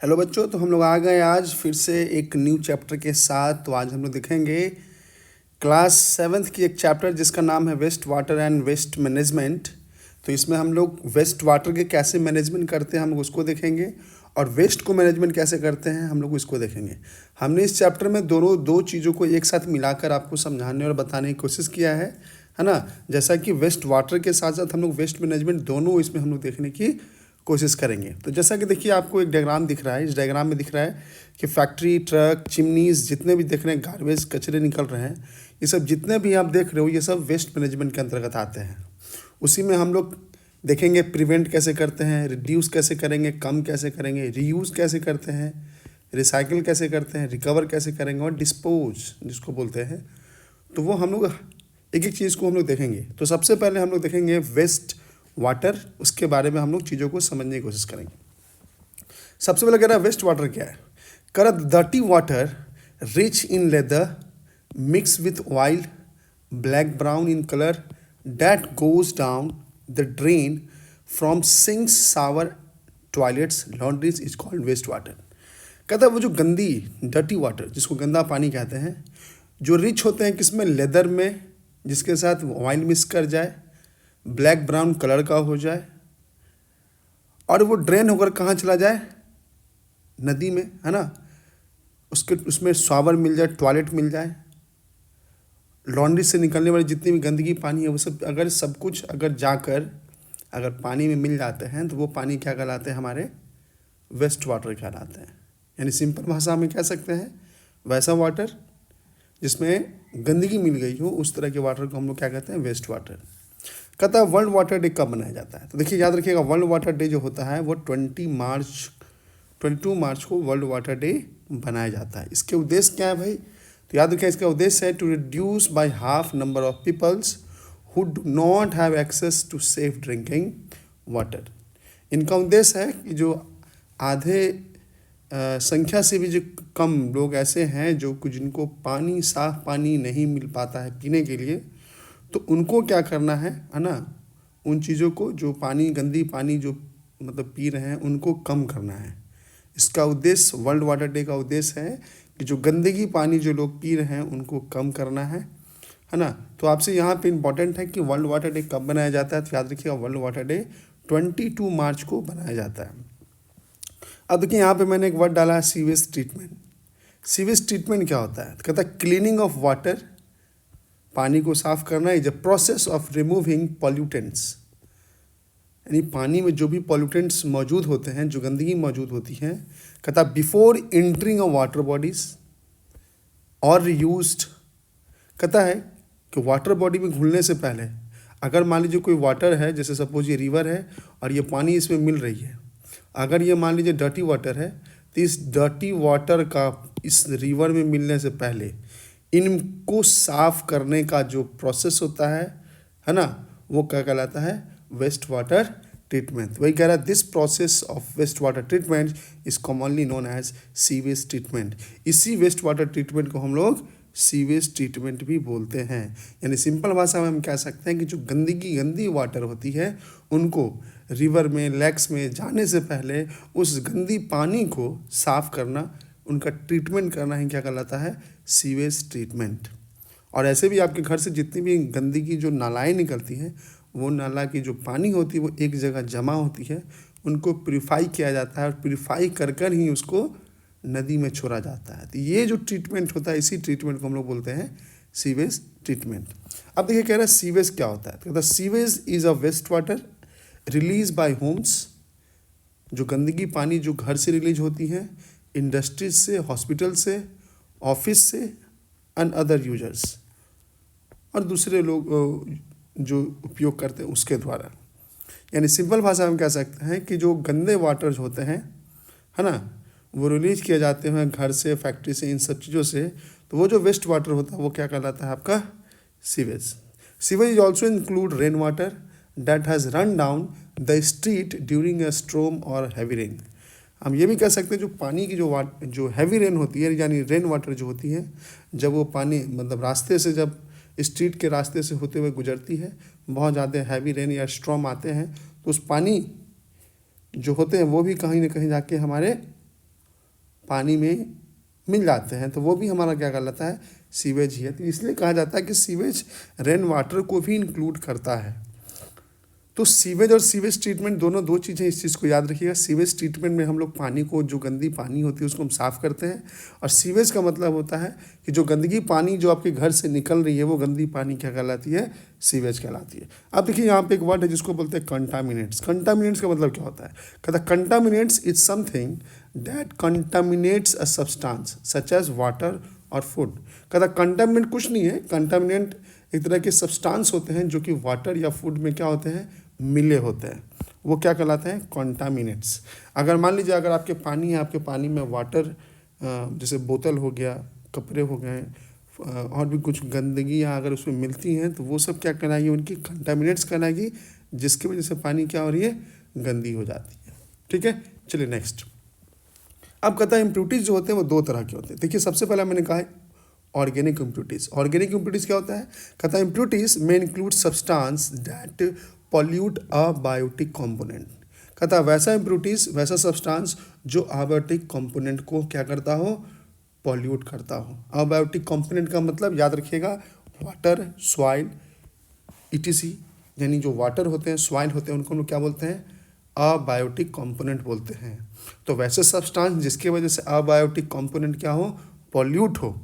Hello बच्चों, तो हम लोग आ गए आज फिर से एक न्यू चैप्टर के साथ। तो आज हम लोग देखेंगे क्लास सेवन्थ की एक चैप्टर जिसका नाम है waste water and waste management. तो इसमें हम लोग वेस्ट वाटर के कैसे मैनेजमेंट करते हैं हम लोग उसको देखेंगे, और वेस्ट को मैनेजमेंट कैसे करते हैं हम लोग इसको देखेंगे। हमने इस चैप्टर में दोनों दो चीज़ों को एक साथ मिलाकर आपको समझाने और बताने की कोशिश किया है ना। जैसा कि वेस्ट वाटर के साथ साथ हम लोग वेस्ट मैनेजमेंट दोनों इसमें हम लोग देखने की कोशिश करेंगे। तो जैसा कि देखिए आपको एक डायग्राम दिख रहा है, इस डायग्राम में दिख रहा है कि फैक्ट्री, ट्रक, चिमनीज जितने भी देख रहे हैं, गार्बेज कचरे निकल रहे हैं, ये सब जितने भी आप देख रहे हो ये सब वेस्ट मैनेजमेंट के अंतर्गत आते हैं। उसी में हम लोग देखेंगे प्रिवेंट कैसे करते हैं, रिड्यूस कैसे करेंगे, कम कैसे करेंगे, रीयूज़ कैसे करते हैं, रिसाइकिल कैसे करते हैं, रिकवर कैसे करेंगे, और डिस्पोज जिसको बोलते हैं। तो वो हम लोग एक एक चीज़ को हम लोग देखेंगे। तो सबसे पहले हम लोग देखेंगे वेस्ट वाटर, उसके बारे में हम लोग चीज़ों को समझने की कोशिश करेंगे। सबसे पहले कह रहा है वेस्ट वाटर क्या है। कर dirty water rich in leather mix with oil black brown in colour that goes down the drain from sinks shower toilets laundries is called waste water. कहता है वो जो गंदी डर्टी वाटर जिसको गंदा पानी कहते हैं, जो रिच होते हैं किसमें, लेदर में, जिसके साथ ऑयल मिक्स कर जाए, ब्लैक ब्राउन कलर का हो जाए, और वो ड्रेन होकर कहाँ चला जाए, नदी में, है ना। उसमें शावर मिल जाए, टॉयलेट मिल जाए, लॉन्ड्री से निकलने वाली जितनी भी गंदगी पानी है वो सब, अगर सब कुछ अगर जाकर अगर पानी में मिल जाते हैं तो वो पानी क्या कहलाते हैं, हमारे वेस्ट वाटर कहलाते हैं। यानी सिंपल भाषा में कह सकते हैं वैसा वाटर जिसमें गंदगी मिल गई हो, उस तरह के वाटर को हम लोग क्या कहते हैं, वेस्ट वाटर। कहता है वर्ल्ड वाटर डे कब मनाया जाता है। तो देखिए याद रखिएगा, वर्ल्ड वाटर डे जो होता है वो 22 मार्च को वर्ल्ड वाटर डे बनाया जाता है। इसके उद्देश्य क्या है भाई, तो याद रखिए इसका उद्देश्य है to reduce by half number of peoples who do not have access to safe drinking water. इनका उद्देश्य है कि जो आधे संख्या से भी जो कम लोग ऐसे हैं जो जिनको पानी, साफ पानी नहीं मिल पाता है पीने के लिए, तो उनको क्या करना है ना, उन चीज़ों को जो पानी, गंदी पानी जो मतलब पी रहे हैं उनको कम करना है। इसका उद्देश्य, वर्ल्ड वाटर डे का उद्देश्य है कि जो गंदगी पानी जो लोग पी रहे हैं उनको कम करना है ना। तो आपसे यहाँ पे इम्पॉर्टेंट है कि वर्ल्ड वाटर डे कब बनाया जाता है। तो याद रखिएगा वर्ल्ड वाटर डे 22 मार्च को बनाया जाता है। अब देखिए यहाँ पे मैंने एक वर्ड डाला है सीवेज ट्रीटमेंट। सीवेज ट्रीटमेंट क्या होता है, तो कहता है क्लीनिंग ऑफ वाटर, पानी को साफ करना is a process of removing pollutants. यानी पानी में जो भी पॉल्यूटेंट्स मौजूद होते हैं, जो गंदगी मौजूद होती है, कहता before entering a water bodies और रीयूज्ड। कहता है कि वाटर बॉडी में घुलने से पहले अगर मान लीजिए कोई वाटर है, जैसे सपोज ये रिवर है और ये पानी इसमें मिल रही है, अगर ये मान लीजिए डर्टी वाटर है, तो इस डर्टी वाटर का इस रिवर में मिलने से पहले इनको साफ करने का जो प्रोसेस होता है ना, वो क्या कहलाता है, वेस्ट वाटर ट्रीटमेंट। वही कह रहा है this process of waste water treatment is commonly known as sewage treatment. इसी वेस्ट वाटर ट्रीटमेंट को हम लोग सीवेज ट्रीटमेंट भी बोलते हैं। यानी सिंपल भाषा में हम कह सकते हैं कि जो गंदी वाटर होती है उनको रिवर में, लेक्स में जाने से पहले उस गंदी पानी को साफ करना, उनका ट्रीटमेंट करना ही क्या कहलाता है, सीवेज ट्रीटमेंट। और ऐसे भी आपके घर से जितनी भी गंदगी जो नालाएं निकलती हैं, वो नाला की जो पानी होती है वो एक जगह जमा होती है, उनको प्यूरिफाई किया जाता है और प्यूरिफाई कर कर ही उसको नदी में छोड़ा जाता है। तो ये जो ट्रीटमेंट होता है, इसी ट्रीटमेंट को हम लोग बोलते हैं सीवेज ट्रीटमेंट। अब देखिए कह रहा है सीवेज क्या होता है, तो कहता है sewage is a waste water release by homes. जो गंदगी पानी जो घर से रिलीज होती है, इंडस्ट्रीज से, हॉस्पिटल से, ऑफिस से, एंड अदर यूजर्स, और दूसरे लोग जो उपयोग करते हैं उसके द्वारा। यानी सिंपल भाषा में कह सकते हैं कि जो गंदे वाटर्स होते हैं, है ना, वो रिलीज किए जाते हैं घर से, फैक्ट्री से, इन सब चीज़ों से, तो वो जो वेस्ट वाटर होता है वो क्या कहलाता है, आपका sewage. Sewage is also include rain water that has run down the street during a स्ट्रोम और हैवी रेन। हम ये भी कह सकते हैं जो पानी की जो हैवी रेन होती है, यानी रेन वाटर जो होती है, जब वो पानी मतलब रास्ते से, जब स्ट्रीट के रास्ते से होते हुए गुजरती है, बहुत ज़्यादा हैवी रेन या स्ट्रॉम आते हैं, तो उस पानी जो होते हैं वो भी कहीं ना कहीं जाके हमारे पानी में मिल जाते हैं, तो वो भी हमारा क्या कहलाता है, सीवेज ही है। तो इसलिए कहा जाता है कि सीवेज रेन वाटर को भी इंक्लूड करता है। तो सीवेज और सीवेज ट्रीटमेंट दोनों दो चीज़ें, इस चीज़ को याद रखिएगा। सीवेज ट्रीटमेंट में हम लोग पानी को, जो गंदी पानी होती है उसको हम साफ़ करते हैं, और सीवेज का मतलब होता है कि जो गंदगी पानी जो आपके घर से निकल रही है वो गंदी पानी क्या कहलाती है, सीवेज कहलाती है। अब देखिए यहाँ पे एक वर्ड है जिसको बोलते हैं कंटामिनेट्स। कंटामिनेट्स का मतलब क्या होता है, कहता contaminants is something that contaminates a substance such as water और फूड। कहता कंटामिनेंट कुछ नहीं है, कंटामिनेंट एक तरह के सब्सटेंस होते हैं जो कि वाटर या फूड में क्या होते हैं, मिले होते हैं, वो क्या कहलाते हैं, कंटामिनेट्स। अगर मान लीजिए अगर आपके पानी है, आपके पानी में वाटर जैसे बोतल हो गया, कपड़े हो गए, और भी कुछ गंदगियाँ अगर उसमें मिलती हैं तो वो सब क्या कहलाएगी, उनकी कंटामिनेट्स कहलाएगी, जिसकी वजह से पानी क्या हो रही है, गंदी हो जाती है। ठीक है, चलिए नेक्स्ट। अब कहता है इम्प्यूरिटीज़ जो होते हैं वो दो तरह के होते हैं। देखिए सबसे पहला मैंने कहा है ऑर्गेनिक इम्प्यूरिटीज़। ऑर्गेनिक इम्प्यूरिटीज़ क्या होता है, कहता है इम्प्यूरिटीज़ में include substance that pollute a biotic component. कहता है वैसा इम्प्यूरिटीज़, वैसा सब्सटेंस जो अबायोटिक कंपोनेंट को क्या करता हो, पॉल्यूट करता हो। अबायोटिक कंपोनेंट का मतलब याद रखिएगा, वाटर, सॉइल, ईटीसी, यानी जो वाटर होते हैं, सॉइल होते हैं, उनको हम लोग क्या बोलते हैं, अबायोटिक कंपोनेंट बोलते हैं। तो वैसे सब्सटेंस जिसकी वजह से अबायोटिक कंपोनेंट क्या हो, पॉल्यूट हो,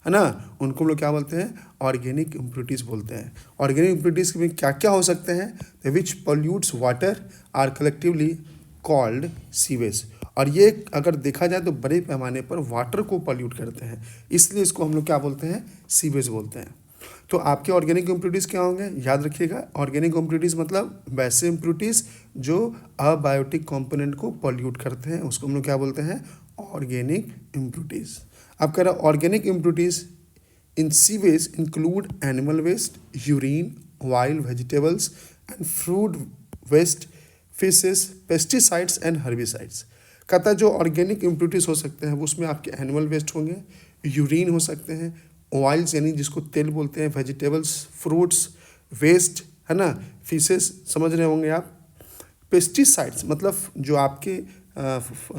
है ना, उनको हम लोग क्या बोलते हैं, ऑर्गेनिक इम्प्यूरिटीज़ बोलते हैं। ऑर्गेनिक इम्प्यूरिटीज़ में क्या क्या हो सकते हैं, which pollutes water are collectively called sewage. और ये अगर देखा जाए तो बड़े पैमाने पर वाटर को पॉल्यूट करते हैं, इसलिए इसको हम लोग क्या बोलते हैं, सीवेज बोलते हैं। तो आपके ऑर्गेनिक इम्प्यूरिटीज़ क्या होंगे, याद रखिएगा, ऑर्गेनिक इम्प्यूरिटीज़ मतलब वैसे इम्प्यूरिटीज़ जो अबायोटिक कंपोनेंट को पॉल्यूट करते हैं, उसको हम लोग क्या बोलते हैं, ऑर्गेनिक इम्प्यूरिटीज़। अब कह रहा organic impurities in sewage include animal waste, urine, wild vegetables and fruit waste, fishes, pesticides and herbicides. कहता है जो ऑर्गेनिक इम्प्यूरिटीज़ हो सकते हैं वो उसमें आपके एनिमल वेस्ट होंगे, यूरिन हो सकते हैं, ऑयल्स यानी जिसको तेल बोलते हैं, वेजिटेबल्स, फ्रूट्स, वेस्ट, है ना, फिशेस, समझ रहे होंगे आप, पेस्टिसाइड्स मतलब जो आपके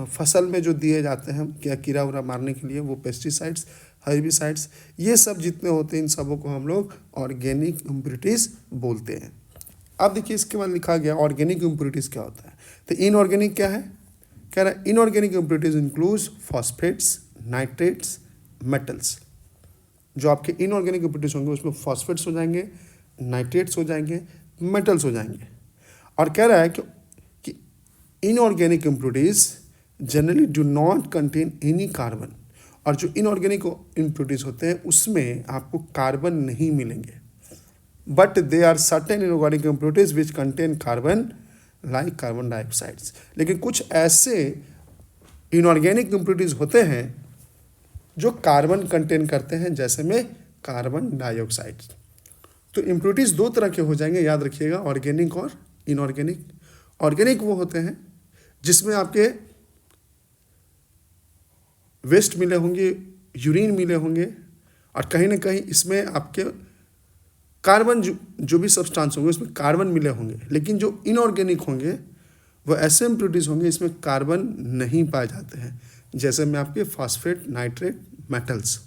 फसल में जो दिए जाते हैं क्या कीड़ा उड़ा मारने के लिए, वो पेस्टिसाइड्स, हर्बिसाइड्स, ये सब जितने होते हैं इन सबों को हम लोग ऑर्गेनिक इम्प्यूरिटीज़ बोलते हैं। अब देखिए इसके बाद लिखा गया ऑर्गेनिक इम्प्यूरिटीज़ क्या होता है। तो इनऑर्गेनिक क्या है, कह रहा है inorganic impurities includes phosphates, nitrates, metals. जो आपके इनऑर्गेनिक इम्प्यूरिटीज़ होंगे उसमें फॉस्फेट्स हो जाएंगे, नाइट्रेट्स हो जाएंगे, मेटल्स हो जाएंगे। और कह रहा है कि inorganic impurities generally do not contain any carbon. और जो इनऑर्गेनिक इम्प्यूरिटीज़ होते हैं उसमें आपको कार्बन नहीं मिलेंगे, but they are certain inorganic impurities which contain carbon like carbon dioxides. लेकिन कुछ ऐसे इनऑर्गेनिक इम्प्यूरिटीज़ होते हैं जो कार्बन कंटेन करते हैं, जैसे में कार्बन डाइऑक्साइड। तो इम्प्यूरिटीज़ दो तरह के हो जाएंगे, याद रखिएगा, ऑर्गेनिक और इनऑर्गेनिक। ऑर्गेनिक वो होते हैं जिसमें आपके वेस्ट मिले होंगे, यूरिन मिले होंगे, और कहीं ना कहीं इसमें आपके कार्बन जो भी सब्सटेंस होंगे उसमें कार्बन मिले होंगे। लेकिन जो इनऑर्गेनिक होंगे वो ऐसे इम्प्यूरिटीज़ होंगे इसमें कार्बन नहीं पाए जाते हैं, जैसे में आपके फॉस्फेट, नाइट्रेट, मेटल्स।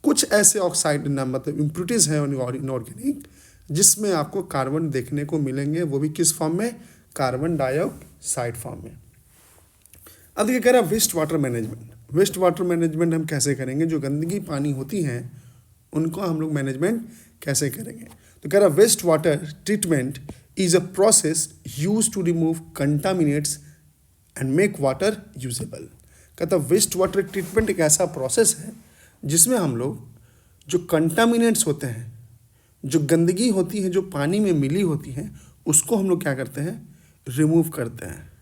कुछ ऐसे ऑक्साइड मतलब इम्प्यूरिटीज़ हैं इनऑर्गेनिक जिसमें आपको कार्बन देखने को मिलेंगे, वो भी किस फॉर्म में, कार्बन डाइऑक्साइड फॉर्म में। अब ये कह रहा है waste water management. Waste water management हम कैसे करेंगे, जो गंदगी पानी होती हैं उनको हम लोग मैनेजमेंट कैसे करेंगे। तो कह रहा है waste water treatment is a process use to remove contaminants and make water usable. कहता है वेस्ट वाटर ट्रीटमेंट एक ऐसा प्रोसेस है जिसमें हम लोग जो कंटामिनेट्स होते हैं, जो गंदगी होती है जो पानी में मिली होती है, उसको हम लोग क्या करते हैं, रिमूव करते हैं।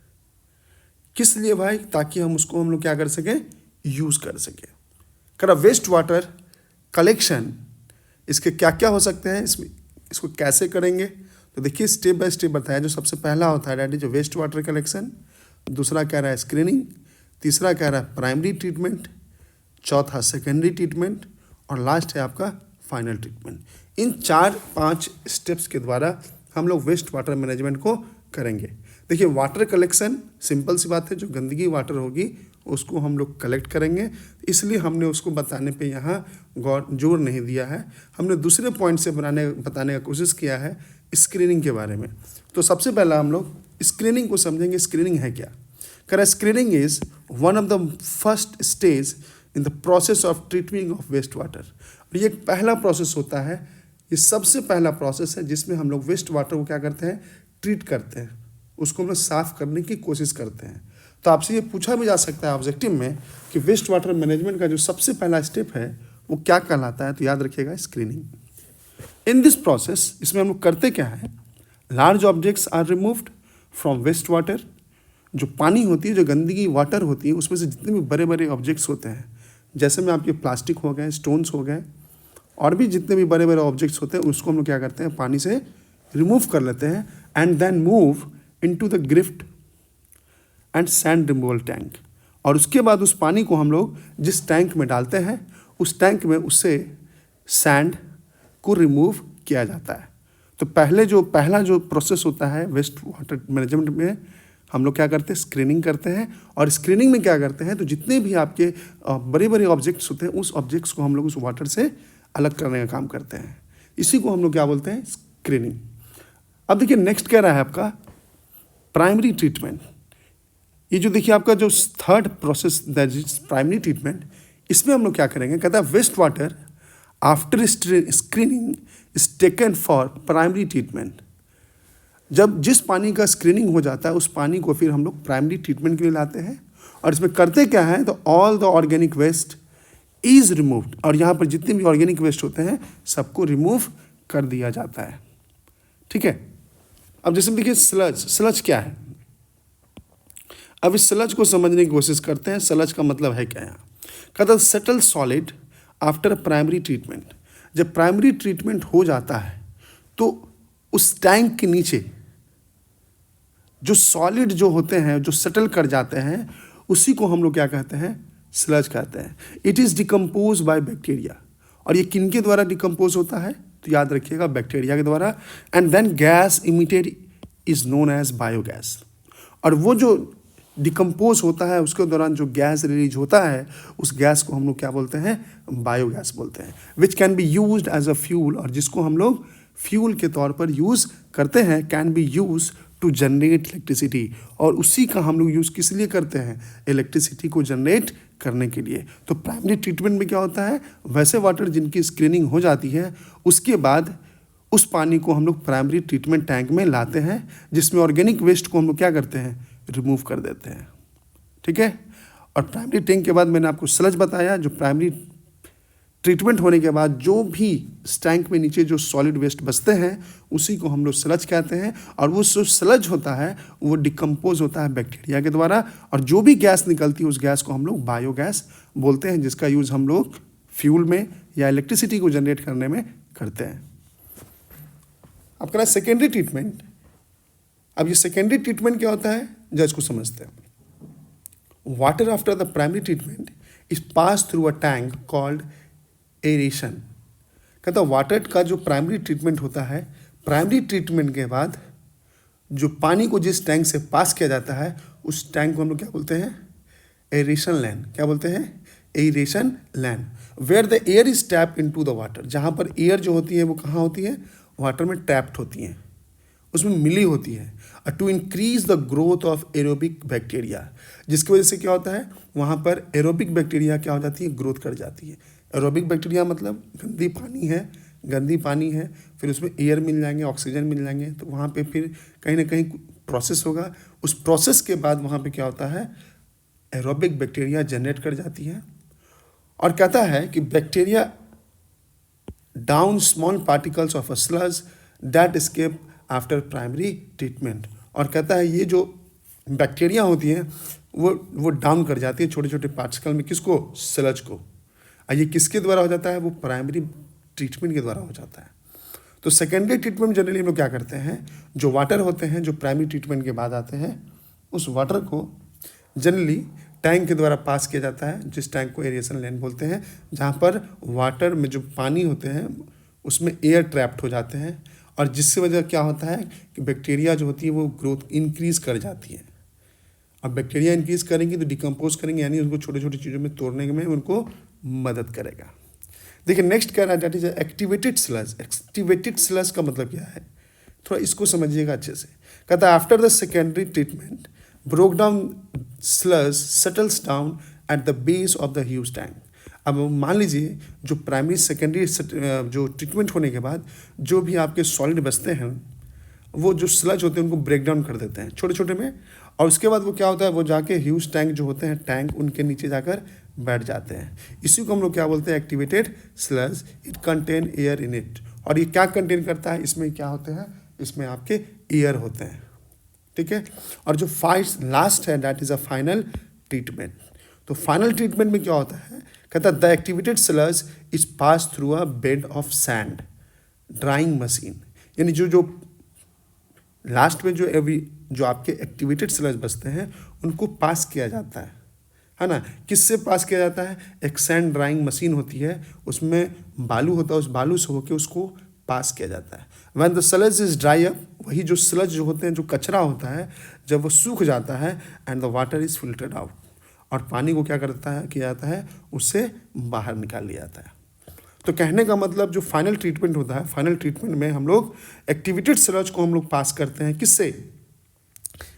किस लिए भाई, ताकि हम उसको हम लोग क्या कर सकें, यूज़ कर सकें। कह रहा वेस्ट वाटर कलेक्शन, इसके क्या क्या हो सकते हैं, इसको कैसे करेंगे। तो देखिए स्टेप बाय स्टेप बताया। जो सबसे पहला होता है डैडी जो वेस्ट वाटर कलेक्शन, दूसरा कह रहा है स्क्रीनिंग, तीसरा कह रहा है प्राइमरी ट्रीटमेंट, चौथा सेकेंडरी ट्रीटमेंट, और लास्ट है आपका फाइनल ट्रीटमेंट। इन 4-5 स्टेप्स के द्वारा हम लोग वेस्ट वाटर मैनेजमेंट को करेंगे। देखिए वाटर कलेक्शन सिंपल सी बात है, जो गंदगी वाटर होगी उसको हम लोग कलेक्ट करेंगे, इसलिए हमने उसको बताने पे यहाँ जोर नहीं दिया है। हमने दूसरे पॉइंट से बताने का कोशिश किया है स्क्रीनिंग के बारे में। तो सबसे पहला हम लोग स्क्रीनिंग को समझेंगे। स्क्रीनिंग है क्या? करें, screening is one of the first stage in the process of treatment of waste water. ये एक पहला प्रोसेस होता है, ये सबसे पहला प्रोसेस है जिसमें हम लोग वेस्ट वाटर को क्या करते हैं, ट्रीट करते हैं, उसको हम लोग साफ करने की कोशिश करते हैं। तो आपसे ये पूछा भी जा सकता है ऑब्जेक्टिव में कि वेस्ट वाटर मैनेजमेंट का जो सबसे पहला स्टेप है वो क्या कहलाता है, तो याद रखिएगा स्क्रीनिंग। इन दिस प्रोसेस, इसमें हम लोग करते क्या है, large objects are removed from waste water. जो पानी होती है, जो गंदगी वाटर होती है, उसमें से जितने भी बड़े बड़े ऑब्जेक्ट्स होते हैं, जैसे में आपके प्लास्टिक हो गए, स्टोन्स हो गए, और भी जितने भी बड़े बड़े ऑब्जेक्ट्स होते हैं, उसको हम लोग क्या करते हैं, पानी से रिमूव कर लेते हैं and then move into the grit and sand removal tank. और उसके बाद उस पानी को हम लोग जिस टैंक में डालते हैं, उस टैंक में उससे सैंड को रिमूव किया जाता है। तो पहला जो प्रोसेस होता है वेस्ट वाटर मैनेजमेंट में, हम लोग क्या करते हैं, स्क्रीनिंग करते हैं। और स्क्रीनिंग में क्या करते हैं, तो जितने भी आपके बड़े बड़े ऑब्जेक्ट्स होते हैं, उस ऑब्जेक्ट्स को हम लोग उस वाटर से अलग करने का काम करते हैं। इसी को हम लोग क्या बोलते हैं, स्क्रीनिंग। अब देखिए नेक्स्ट कह रहा है आपका प्राइमरी ट्रीटमेंट। ये जो देखिए आपका जो third process that is primary treatment, इसमें हम लोग क्या करेंगे, कहता है waste water after screening is taken for primary treatment. जब जिस पानी का स्क्रीनिंग हो जाता है, उस पानी को फिर हम लोग प्राइमरी ट्रीटमेंट के लिए लाते हैं। और इसमें करते क्या है, तो all the organic waste is removed. और यहाँ पर जितने भी ऑर्गेनिक वेस्ट होते हैं सबको रिमूव कर दिया जाता है। ठीक है। अब जैसे देखिए स्लज क्या है। अब इस स्लज को समझने की कोशिश करते हैं। स्लज का मतलब है क्या यहाँ, कहता settle solid after primary treatment. जब प्राइमरी ट्रीटमेंट हो जाता है तो उस टैंक के नीचे जो सॉलिड जो होते हैं, जो सेटल कर जाते हैं, उसी को हम लोग क्या कहते हैं, स्लज कहते हैं। It is decompose by bacteria. और ये किन के द्वारा डिकम्पोज होता है, तो याद रखिएगा बैक्टीरिया के द्वारा। And then gas emitted is known as biogas. और वो जो डिकम्पोज होता है उसके दौरान जो गैस रिलीज होता है, उस गैस को हम लोग क्या बोलते हैं, बायोगैस बोलते हैं। Which can be used as a fuel. और जिसको हम लोग फ्यूल के तौर पर यूज़ करते हैं, can be use to generate electricity. और उसी का हम लोग यूज़ किस लिए करते हैं, इलेक्ट्रिसिटी को जनरेट करने के लिए। तो प्राइमरी ट्रीटमेंट में क्या होता है, वैसे वाटर जिनकी स्क्रीनिंग हो जाती है, उसके बाद उस पानी को हम लोग प्राइमरी ट्रीटमेंट टैंक में लाते हैं, जिसमें ऑर्गेनिक वेस्ट को हम लोग क्या करते हैं, रिमूव कर देते हैं। ठीक है। और प्राइमरी टैंक के बाद मैंने आपको स्लज बताया। जो प्राइमरी ट्रीटमेंट होने के बाद जो भी टैंक में नीचे जो सॉलिड वेस्ट बचते हैं, उसी को हम लोग स्लज कहते हैं। और वो जो स्लज होता है वो डिकम्पोज होता है बैक्टीरिया के द्वारा। और जो भी गैस निकलती है उस गैस को हम लोग बायोगैस बोलते हैं, जिसका यूज़ हम लोग फ्यूल में या इलेक्ट्रिसिटी को जनरेट करने में करते हैं। अब करना सेकेंडरी ट्रीटमेंट। अब ये सेकेंडरी ट्रीटमेंट क्या होता है, जज को समझते हैं। Water after the primary treatment is pass through a tank called aeration. कहता वाटर का जो प्राइमरी ट्रीटमेंट होता है, प्राइमरी ट्रीटमेंट के बाद जो पानी को जिस टैंक से पास किया जाता है, उस टैंक को हम लोग क्या बोलते हैं, एरेशन लैंड। क्या बोलते हैं, aeration land. Where the air is tap into the water. जहाँ पर एयर जो होती है वो कहाँ होती है, वाटर में टैप्ड होती हैं, उसमें मिली होती है। To increase the growth of aerobic bacteria, जिसकी वजह से क्या होता है, वहाँ पर एरोबिक बैक्टीरिया क्या हो जाती है, ग्रोथ कर जाती है। एरोबिक बैक्टीरिया मतलब गंदी पानी है, फिर उसमें एयर मिल जाएंगे, ऑक्सीजन मिल जाएंगे, तो वहाँ पे फिर कहीं ना कहीं प्रोसेस होगा। उस प्रोसेस के बाद वहाँ पे क्या होता है, एरोबिक बैक्टीरिया जनरेट कर जाती है। और कहता है कि bacteria down small particles of a sludge that escape after primary treatment. और कहता है ये जो बैक्टीरिया होती है वो डाउन कर जाती है छोटे छोटे पार्टिकल में, किसको, स्लज को। और ये किसके द्वारा हो जाता है, वो प्राइमरी ट्रीटमेंट के द्वारा हो जाता है। तो सेकेंडरी ट्रीटमेंट जनरली हम लोग क्या करते हैं, जो वाटर होते हैं जो प्राइमरी ट्रीटमेंट के बाद आते हैं, उस वाटर को जनरली टैंक के द्वारा पास किया जाता है, जिस टैंक को एरिएशन लैंड बोलते हैं, जहाँ पर वाटर में जो पानी होते हैं उसमें एयर ट्रैप्ड हो जाते हैं। और जिससे वजह क्या होता है कि बैक्टीरिया जो होती है वो ग्रोथ इंक्रीज कर जाती है। और बैक्टीरिया इंक्रीज करेंगी तो डिकम्पोज करेंगे, यानी उनको छोटे छोटे चीज़ों में तोड़ने में उनको मदद करेगा। देखिए नेक्स्ट कह रहा है that is activated sludge. Activated sludge का मतलब क्या है, थोड़ा इसको समझिएगा अच्छे से। कहता है after the secondary treatment broke down sludge settles down at the base of the huge tank. अब मान लीजिए जो प्राइमरी सेकेंडरी जो ट्रीटमेंट होने के बाद जो भी आपके सॉलिड बचते हैं वो जो स्लज होते हैं उनको ब्रेक डाउन कर देते हैं छोटे छोटे में, और उसके बाद वो क्या होता है, वो जाके ह्यूज टैंक जो होते हैं टैंक उनके नीचे जाकर बैठ जाते हैं। इसी को हम लोग क्या बोलते हैं, activated sludge. It contain air in it. और ये क्या कंटेन करता है, इसमें क्या होते हैं, इसमें आपके एयर होते हैं, ठीक है। और जो लास्ट है that is a final treatment. तो फाइनल ट्रीटमेंट में क्या होता है, कहता है the activated sludge is pass through a bed of sand drawing machine. यानी जो लास्ट में जो आपके एक्टिवेटेड स्लज बचते हैं उनको पास किया जाता है ना। किससे पास किया जाता है, एक सैंड ड्राइंग मशीन होती है, उसमें बालू होता है, उस बालू से होकर उसको पास किया जाता है। When the sludge is dry up, वही जो स्लज जो होते हैं, जो कचरा होता है, जब वो सूख जाता है and the water is filtered out, और पानी को क्या किया जाता है, उससे बाहर निकाल लिया जाता है। तो कहने का मतलब जो फाइनल ट्रीटमेंट होता है, फाइनल ट्रीटमेंट में हम लोग एक्टिवेटेड स्लज को हम लोग पास करते हैं किससे,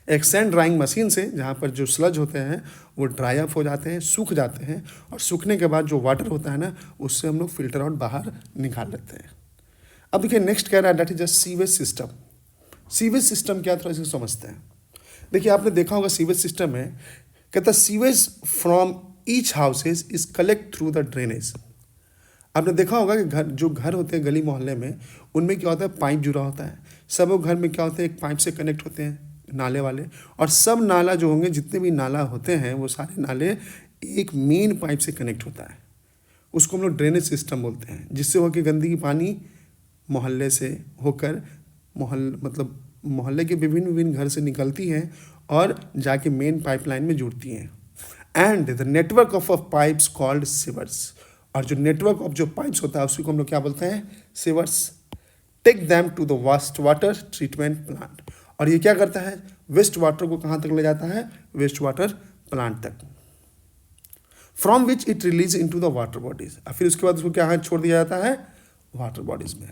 एक सैंड ड्राइंग मशीन से, जहाँ पर जो स्लज होते हैं वो ड्राई अप हो जाते हैं, सूख जाते हैं, और सूखने के बाद जो वाटर होता है ना उससे हम लोग फिल्टर आउट बाहर निकाल लेते हैं। अब देखिए नेक्स्ट कह रहा है that is a sewage system. Sewage system क्या, थोड़ा इसको समझते हैं। देखिए आपने देखा होगा सीवेज सिस्टम में कहता है sewage from each houses is collect through the drainage. आपने देखा होगा कि जो घर होते हैं गली मोहल्ले में, उनमें क्या होता है, पाइप जुड़ा होता है। सब घर में क्या होते हैं, एक पाइप से कनेक्ट होते हैं नाले वाले, और सब नाला जो होंगे, जितने भी नाला होते हैं वो सारे नाले एक मेन पाइप से कनेक्ट होता है। उसको हम लोग ड्रेनेज सिस्टम बोलते हैं, जिससे होकर गंदगी पानी मोहल्ले से होकर मतलब मोहल्ले के विभिन्न घर से निकलती हैं और जाके मेन पाइपलाइन में जुड़ती हैं। And the network of pipes called sewers. और जो नेटवर्क ऑफ जो पाइप्स होता है उसी को हम लोग क्या बोलते हैं, sewers. Take them to the waste water treatment plant. और ये क्या करता है, वेस्ट वाटर को कहाँ तक ले जाता है, वेस्ट वाटर प्लांट तक, from which it release in to the water bodies. और फिर उसके बाद उसको क्या छोड़ दिया जाता है, वाटर बॉडीज में।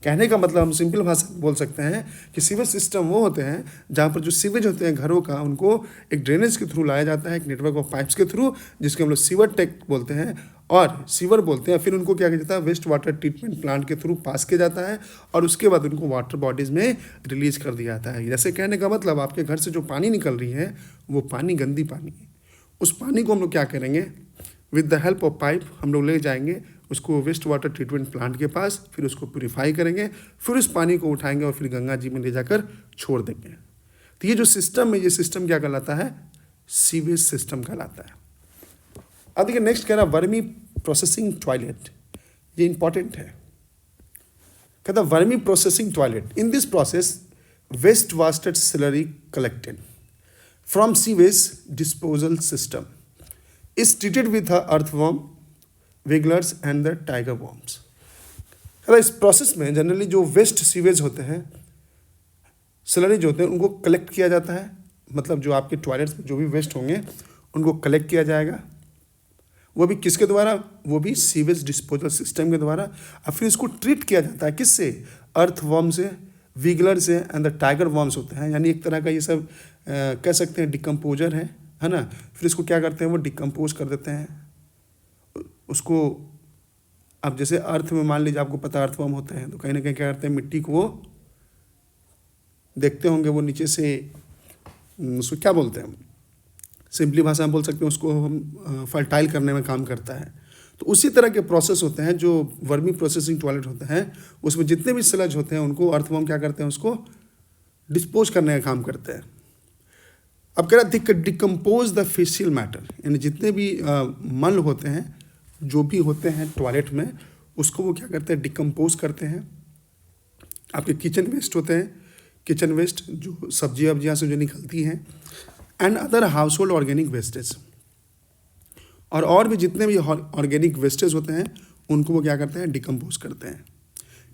कहने का मतलब हम सिंपल भाषा में बोल सकते हैं कि सीवेज सिस्टम वो होते हैं जहाँ पर जो सीवेज होते हैं घरों का, उनको एक ड्रेनेज के थ्रू लाया जाता है, एक नेटवर्क ऑफ पाइप्स के थ्रू, जिसको हम लोग सीवर टेक बोलते हैं और सीवर बोलते हैं। फिर उनको क्या किया जाता है, वेस्ट वाटर ट्रीटमेंट प्लांट के थ्रू पास किया जाता है, और उसके बाद उनको वाटर बॉडीज़ में रिलीज कर दिया जाता है। जैसे कहने का मतलब आपके घर से जो पानी निकल रही है वो पानी गंदी पानी है, उस पानी को हम लोग क्या करेंगे, with the help of pipe हम लोग ले जाएंगे उसको वेस्ट वाटर ट्रीटमेंट प्लांट के पास, फिर उसको प्यूरीफाई करेंगे, फिर उस पानी को उठाएंगे और फिर गंगा जी में ले जाकर छोड़ देंगे। तो ये जो सिस्टम है, ये सिस्टम क्या कहलाता है, सीवेज सिस्टम कहलाता है। अब देखिए नेक्स्ट कह रहा है वर्मी प्रोसेसिंग टॉयलेट। ये इंपॉर्टेंट है। कहता vermi processing toilet, in this process waste wasted slurry collected from sewage disposal system is treated with earthworm, wigglers and the tiger worms. इस प्रोसेस में जनरली जो वेस्ट सीवेज होते हैं, slurry जो होते हैं, उनको कलेक्ट किया जाता है। मतलब जो आपके टॉयलेट्स में जो भी वेस्ट होंगे उनको कलेक्ट किया जाएगा, वो भी किसके द्वारा, वो भी सीवेज डिस्पोजल सिस्टम के द्वारा। और फिर इसको ट्रीट किया जाता है किससे, अर्थवर्म से, विगलर से एंड द टाइगर वॉर्म्स होते हैं। यानी एक तरह का ये सब कह सकते हैं डिकम्पोजर है ना। फिर इसको क्या करते हैं, वो डिकम्पोज कर देते हैं उसको। अब जैसे अर्थ में मान लीजिए आपको पता अर्थवर्म होते हैं, तो कहीं ना कहीं क्या करते हैं, मिट्टी को वो देखते होंगे, वो नीचे से उसको क्या बोलते हैं, सिंपली भाषा में बोल सकते हैं उसको हम फर्टाइल करने में काम करता है। तो उसी तरह के प्रोसेस होते हैं जो वर्मी प्रोसेसिंग टॉयलेट होते हैं, उसमें जितने भी स्लज होते हैं उनको अर्थवर्म क्या करते हैं, उसको डिस्पोज करने का काम करते हैं। अब कह रहा है डिकम्पोज द फेशियल मैटर, यानी जितने भी मल होते हैं, जो भी होते हैं टॉयलेट में, उसको वो क्या करते हैं, डिकम्पोज करते हैं। आपके किचन वेस्ट होते हैं, किचन वेस्ट जो सब्जी वब्जियाँ से जो निकलती हैं, and other house hold organic wastage, और भी जितने भी ऑर्गेनिक वेस्टेज होते हैं उनको वो क्या करते हैं, डिकम्पोज करते हैं।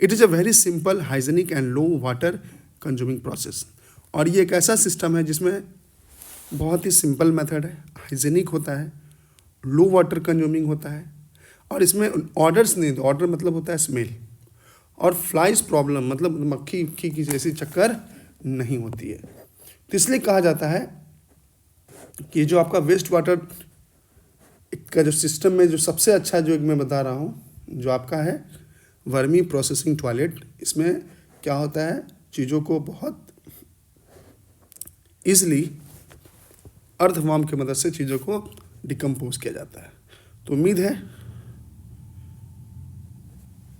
It is a very simple, hygienic and low water consuming process. और ये एक ऐसा सिस्टम है जिसमें बहुत ही सिंपल मेथड है, हाइजीनिक होता है, लो वाटर कंज्यूमिंग होता है, और इसमें ऑर्डर्स नहीं, ऑर्डर मतलब होता है स्मेल, और फ्लाइज प्रॉब्लम मतलब मक्खी उक्खी की जैसी चक्कर नहीं होती है। तो इसलिए कहा जाता है कि जो आपका वेस्ट वाटर का जो सिस्टम में जो सबसे अच्छा जो एक मैं बता रहा हूँ, जो आपका है वर्मी प्रोसेसिंग टॉयलेट, इसमें क्या होता है, चीज़ों को बहुत ईजिली अर्थवर्म की मदद से चीज़ों को डिकम्पोज किया जाता है। तो उम्मीद है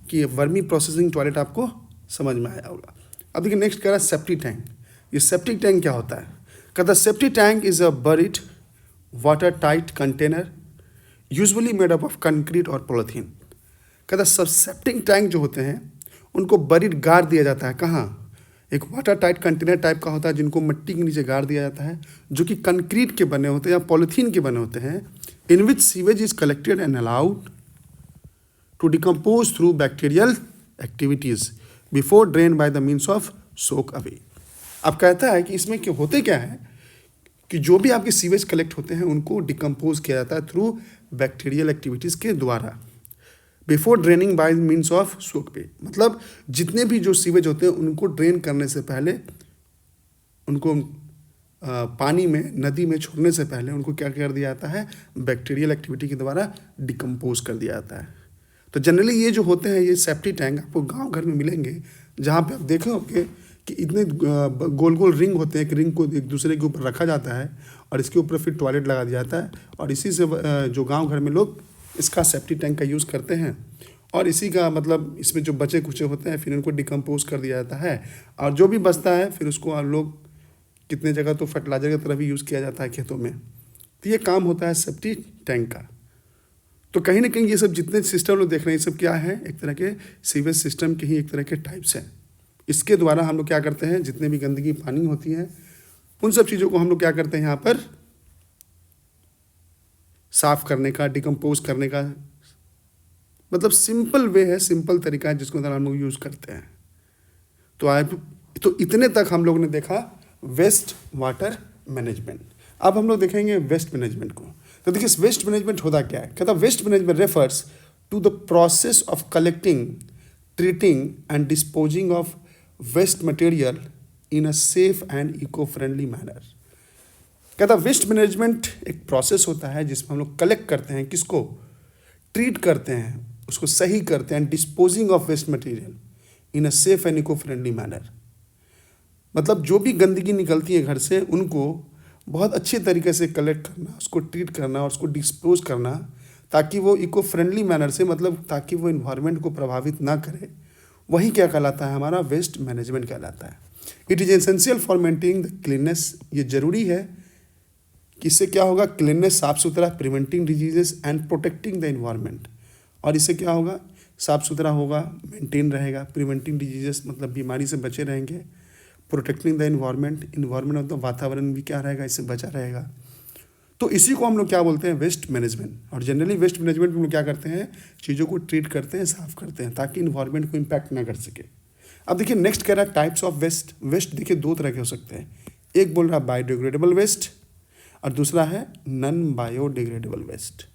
कि ये वर्मी प्रोसेसिंग टॉयलेट आपको समझ में आया होगा। अब देखिए नेक्स्ट कह रहा है सेप्टिक टैंक। ये सेप्टिक टैंक क्या होता है? कहता है septic tank is a buried water tight container usually made up of concrete और पॉलीथीन। कहता है सब सेप्टिक टैंक जो होते हैं उनको बरीड गाड़ दिया जाता है। कहाँ? एक वाटर टाइट कंटेनर टाइप का होता है जिनको मिट्टी के नीचे गाड़ दिया जाता है, जो कि कंक्रीट के बने होते हैं या पॉलीथीन के बने होते हैं, in which sewage is collected and allowed to decompose through bacterial activities before drained by the means of soak away। अब कहता है कि इसमें क्या होते क्या है कि जो भी आपके सीवेज कलेक्ट होते हैं उनको डिकम्पोज किया जाता है थ्रू बैक्टीरियल एक्टिविटीज़ के द्वारा, before draining by means of soak way. मतलब जितने भी जो सीवेज होते हैं उनको ड्रेन करने से पहले, उनको पानी में, नदी में छोड़ने से पहले उनको क्या कर दिया जाता है, बैक्टीरियल एक्टिविटी के द्वारा डिकम्पोज कर दिया जाता है। तो जनरली ये जो होते हैं ये सेप्टिक टैंक आपको गांव घर में मिलेंगे, जहाँ पे आप देखे होंगे कि इतने गोल गोल रिंग होते हैं, एक रिंग को एक दूसरे के ऊपर रखा जाता है और इसके ऊपर फिर टॉयलेट लगा दिया जाता है, और इसी से जो गांव घर में लोग इसका सेप्टिक टैंक का यूज़ करते हैं, और इसी का मतलब इसमें जो बचे कुचे होते हैं फिर उनको डिकम्पोज कर दिया जाता है, और जो भी बचता है फिर उसको आप लोग कितने जगह तो फर्टिलाइजर की तरह भी यूज़ किया जाता है खेतों में। तो ये काम होता है सेप्टिक टैंक का। तो कहीं ना कहीं ये सब जितने सिस्टम लोग देख रहे हैं ये सब क्या है, एक तरह के सीवेज सिस्टम के ही एक तरह के टाइप्स हैं। इसके द्वारा हम लोग क्या करते हैं, जितने भी गंदगी पानी होती है उन सब चीज़ों को हम लोग क्या करते हैं यहाँ पर साफ करने का, डिकम्पोज करने का, मतलब सिंपल वे है, सिंपल तरीका है जिसको हम लोग यूज़ करते हैं। तो इतने तक हम लोग ने देखा वेस्ट वाटर मैनेजमेंट। अब हम लोग देखेंगे वेस्ट मैनेजमेंट को। तो देखिए वेस्ट मैनेजमेंट होता क्या है? कहता waste management refers to the process of collecting, treating and disposing of waste material in a safe and eco friendly manner. कहता वेस्ट मैनेजमेंट एक प्रोसेस होता है जिसमें हम लोग कलेक्ट करते हैं, किसको? ट्रीट करते हैं, उसको सही करते हैं, disposing of waste material in a safe and eco friendly manner. मतलब जो भी गंदगी निकलती है घर से उनको बहुत अच्छे तरीके से कलेक्ट करना, उसको ट्रीट करना और उसको डिस्पोज करना, ताकि वो इको फ्रेंडली मैनर से, मतलब ताकि वो इन्वायरमेंट को प्रभावित ना करे, वही क्या कहलाता है, हमारा वेस्ट मैनेजमेंट कहलाता है। It is essential for maintaining the cleanliness. ये जरूरी है कि इससे क्या होगा, क्लीननेस, साफ सुथरा, preventing diseases and protecting the environment. और इससे क्या होगा, साफ सुथरा होगा, मेंटेन रहेगा, प्रिवेंटिंग डिजीजेस मतलब बीमारी से बचे रहेंगे, प्रोटेक्टिंग द इन्वायरमेंट मतलब वातावरण भी क्या रहेगा, इससे बचा रहेगा। तो इसी को हम लोग क्या बोलते हैं, वेस्ट मैनेजमेंट। और जनरली वेस्ट मैनेजमेंट में हम लोग क्या करते हैं, चीज़ों को ट्रीट करते हैं, साफ करते हैं, ताकि इन्वायरमेंट को इम्पैक्ट ना कर सके। अब देखिए नेक्स्ट कह रहा है टाइप्स ऑफ वेस्ट। वेस्ट देखिए दो तरह के हो सकते हैं, एक बोल रहा है बायोडिग्रेडेबल वेस्ट और दूसरा है नॉन बायोडिग्रेडेबल वेस्ट।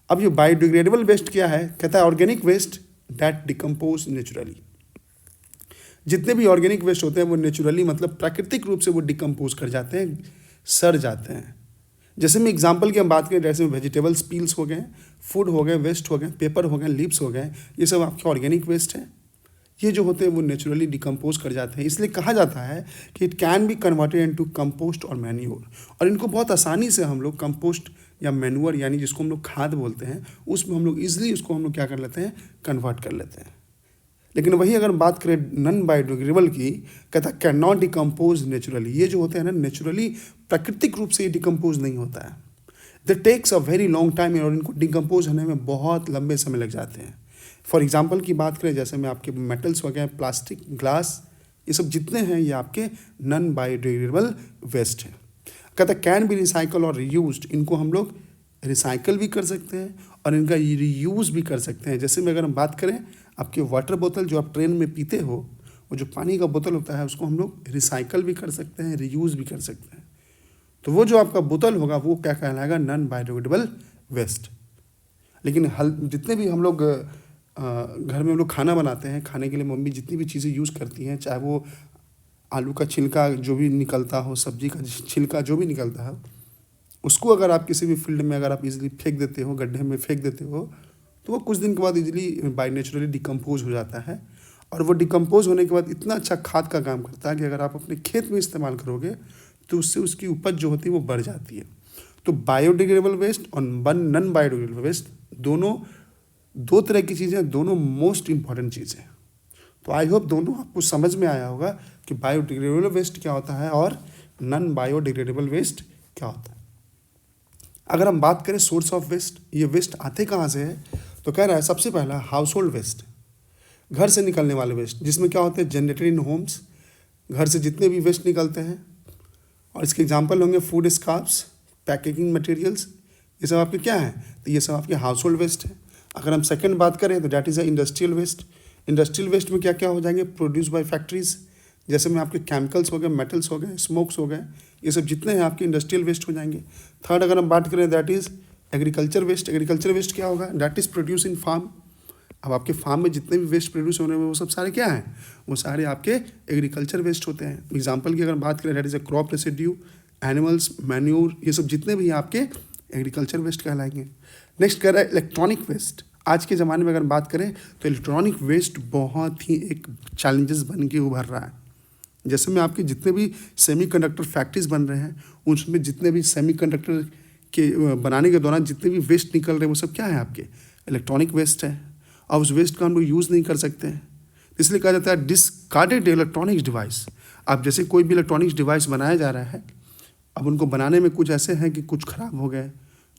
अब ये बायोडिग्रेडेबल वेस्ट क्या है? कहता है organic waste that decompose naturally. जितने भी ऑर्गेनिक वेस्ट होते हैं वो नेचुरली मतलब प्राकृतिक रूप से वो डिकम्पोज कर जाते हैं, सड़ जाते हैं। जैसे मैं एग्जांपल की हम बात करें, जैसे वेजिटेबल्स पील्स हो गए, फूड हो गए, वेस्ट हो गए, पेपर हो गए, लीव्स हो गए, ये सब आपके ऑर्गेनिक वेस्ट हैं। ये जो होते हैं वो नेचुरली डिकम्पोज कर जाते हैं। इसलिए कहा जाता है कि it can be converted into compost और मैन्योर। और इनको बहुत आसानी से हम लोग कंपोस्ट या मैन्योर यानी जिसको हम लोग खाद बोलते हैं, उसमें हम लोग ईजिली उसको हम लोग क्या कर लेते हैं, कन्वर्ट कर लेते हैं। लेकिन वही अगर बात करें नॉन बायोडिग्रेडेबल की, कहता कैन नॉट डिकम्पोज नेचुरली। ये जो होते हैं ना नेचुरली प्राकृतिक रूप से ये डिकम्पोज नहीं होता है। They takes a very long time, और इनको डिकम्पोज होने में बहुत लंबे समय लग जाते हैं। फॉर एग्जांपल की बात करें, जैसे में आपके मेटल्स हो गए, प्लास्टिक, ग्लास, ये सब जितने हैं ये आपके नॉन बायोडिग्रेडेबल वेस्ट हैं। कहता कैन बी रिसाइकल और रीयूज्ड। इनको हम लोग रिसाइकल भी कर सकते हैं और इनका रीयूज़ भी कर सकते हैं। जैसे में अगर हम बात करें, आपके वाटर बोतल जो आप ट्रेन में पीते हो, वो जो पानी का बोतल होता है उसको हम लोग रिसाइकल भी कर सकते हैं, रीयूज़ भी कर सकते हैं। तो वो जो आपका बोतल होगा वो क्या कहलाएगा, नॉन बायोडिग्रेडेबल वेस्ट। लेकिन जितने भी हम लोग घर में हम लोग खाना बनाते हैं, खाने के लिए मम्मी जितनी भी चीज़ें यूज़ करती हैं, चाहे वो आलू का छिलका जो भी निकलता हो, सब्जी का छिलका जो भी निकलता है, उसको अगर आप किसी भी फील्ड में अगर आप इजीली फेंक देते हो, गड्ढे में फेंक देते हो, तो वो कुछ दिन के बाद इजीली बाय नेचुरली डिकम्पोज हो जाता है। और वो डिकम्पोज होने के बाद इतना अच्छा खाद का काम करता है कि अगर आप अपने खेत में इस्तेमाल करोगे तो उससे उसकी उपज जो होती है वो बढ़ जाती है। तो बायोडिग्रेडेबल वेस्ट और नॉन बायोडिग्रेडेबल वेस्ट दोनों दो तरह की चीज़ें, दोनों मोस्ट इंपॉर्टेंट चीज़ें। तो आई होप दोनों आपको समझ में आया होगा कि बायोडिग्रेडेबल वेस्ट क्या होता है और नॉन बायोडिग्रेडेबल वेस्ट क्या होता है। अगर हम बात करें सोर्स ऑफ वेस्ट, ये वेस्ट आते कहाँ से है, तो कह रहा है सबसे पहला हाउस होल्ड वेस्ट, घर से निकलने वाले वेस्ट, जिसमें क्या होते हैं जनरेटेड इन होम्स, घर से जितने भी वेस्ट निकलते हैं। और इसके एग्जांपल होंगे फूड स्क्रैप्स, पैकेजिंग मटेरियल्स, ये सब आपके क्या हैं, तो ये सब आपके हाउस होल्ड वेस्ट है। अगर हम सेकंड बात करें तो that is a industrial waste. Industrial waste में क्या क्या हो जाएंगे, प्रोड्यूस बाय फैक्ट्रीज, जैसे में आपके केमिकल्स हो गए, मेटल्स हो गए, स्मोक्स हो गए, ये सब जितने हैं आपके इंडस्ट्रियल वेस्ट हो जाएंगे। थर्ड अगर हम बात करें that is agriculture waste. Agriculture waste क्या होगा, that is produce in farm. अब आपके फार्म में जितने भी वेस्ट प्रोड्यूस होने में वो सब सारे क्या हैं, वो सारे आपके एग्रीकल्चर वेस्ट होते हैं। एग्जाम्पल की अगर बात करें that is a crop residue, animals manure, ये सब जितने भी आपके एग्रीकल्चर वेस्ट कहलाएंगे। नेक्स्ट कह रहा है इलेक्ट्रॉनिक वेस्ट। आज के ज़माने में अगर बात करें तो इलेक्ट्रॉनिक वेस्ट बहुत ही एक चैलेंजेस बन के उभर रहा है। जैसे में आपके जितने भी सेमीकंडक्टर फैक्ट्रीज बन रहे हैं, उसमें जितने भी सेमीकंडक्टर के बनाने के दौरान जितने भी वेस्ट निकल रहे हैं वो सब क्या है, आपके इलेक्ट्रॉनिक वेस्ट है। और उस वेस्ट का हम लोग यूज़ नहीं कर सकते हैं, इसलिए कहा जाता है डिस्कार्डेड इलेक्ट्रॉनिक्स डिवाइस। अब जैसे कोई भी इलेक्ट्रॉनिक्स डिवाइस बनाया जा रहा है, अब उनको बनाने में कुछ ऐसे हैं कि कुछ ख़राब हो गए,